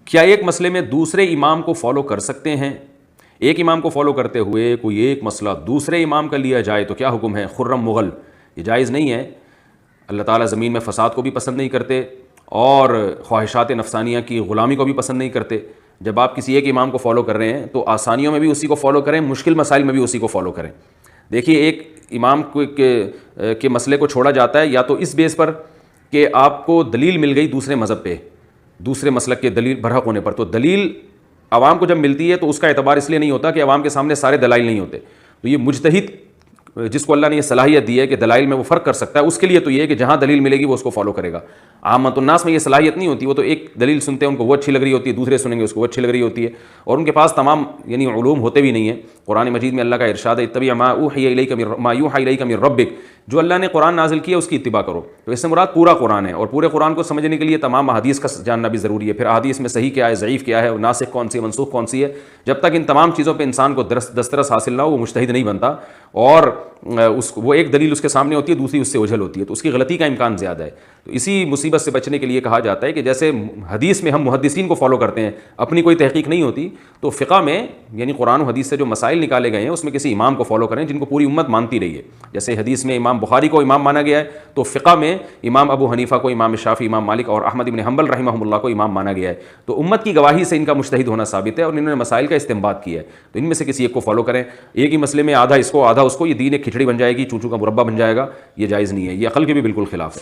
کیا ایک مسئلے میں دوسرے امام کو فالو کر سکتے ہیں؟ ایک امام کو فالو کرتے ہوئے کوئی ایک مسئلہ دوسرے امام کا لیا جائے تو کیا حکم ہے؟ خرم مغل، یہ جائز نہیں ہے۔ اللہ تعالیٰ زمین میں فساد کو بھی پسند نہیں کرتے اور خواہشات نفسانیہ کی غلامی کو بھی پسند نہیں کرتے۔ جب آپ کسی ایک امام کو فالو کر رہے ہیں تو آسانیوں میں بھی اسی کو فالو کریں، مشکل مسائل میں بھی اسی کو فالو کریں۔ دیکھیے، ایک امام کے مسئلے کو چھوڑا جاتا ہے یا تو اس بیس پر کہ آپ کو دلیل مل گئی دوسرے مذہب پہ، دوسرے مسلک کے دلیل برحق ہونے پر، تو دلیل عوام کو جب ملتی ہے تو اس کا اعتبار اس لیے نہیں ہوتا کہ عوام کے سامنے سارے دلائل نہیں ہوتے، تو یہ مجتہد جس کو اللہ نے یہ صلاحیت دی ہے کہ دلائل میں وہ فرق کر سکتا ہے، اس کے لیے تو یہ ہے کہ جہاں دلیل ملے گی وہ اس کو فالو کرے گا۔ عامۃ الناس میں یہ صلاحیت نہیں ہوتی، وہ تو ایک دلیل سنتے ہیں ان کو وہ اچھی لگ رہی ہوتی ہے، دوسرے سنیں گے اس کو وہ اچھی لگ رہی ہوتی ہے، اور ان کے پاس تمام علوم ہوتے بھی نہیں ہیں۔ قرآن مجید میں اللہ کا ارشاد ہے اتبع ما اوحی الیک من ربک، جو اللہ نے قرآن نازل کیا اس کی اتباع کرو، تو اس سے مراد پورا قرآن ہے، اور پورے قرآن کو سمجھنے کے لیے تمام احادیث کا جاننا بھی ضروری ہے۔ پھر احادیث میں صحیح کیا ہے، ضعیف کیا ہے، ناسخ کون سی ہے، منسوخ کون سی ہے، جب تک ان تمام چیزوں پہ انسان کو دسترس حاصل نہ ہو وہ مجتہد نہیں بنتا، اور وہ ایک دلیل اس کے سامنے ہوتی ہے، دوسری اس سے اوجھل ہوتی ہے، تو اس کی غلطی کا امکان زیادہ ہے۔ تو اسی مصیبت سے بچنے کے لیے کہا جاتا ہے کہ جیسے حدیث میں ہم محدثین کو فالو کرتے ہیں، اپنی کوئی تحقیق نہیں ہوتی، تو فقہ میں قرآن و حدیث سے جو مسائل نکالے گئے ہیں اس میں کسی امام کو فالو کریں جن کو پوری امت مانتی رہی ہے۔ جیسے حدیث میں امام بخاری کو امام مانا گیا ہے، تو فقہ میں امام ابو حنیفہ کو، امام شافعی، امام مالک اور احمد بن حنبل رحمہ اللہ کو امام مانا گیا ہے، تو امت کی گواہی سے ان کا مجتہد ہونا ثابت ہے اور انہوں نے مسائل کا استنباط کیا ہے، تو ان میں سے کسی ایک کو فالو کریں۔ ایک ہی مسئلے میں آدھا اس کو آدھا اس کو، یہ دین ایک کھچڑی بن جائے گی، چونچو کا مربع بن جائے گا، یہ جائز نہیں ہے، یہ عقل کے بھی بالکل خلاف ہے۔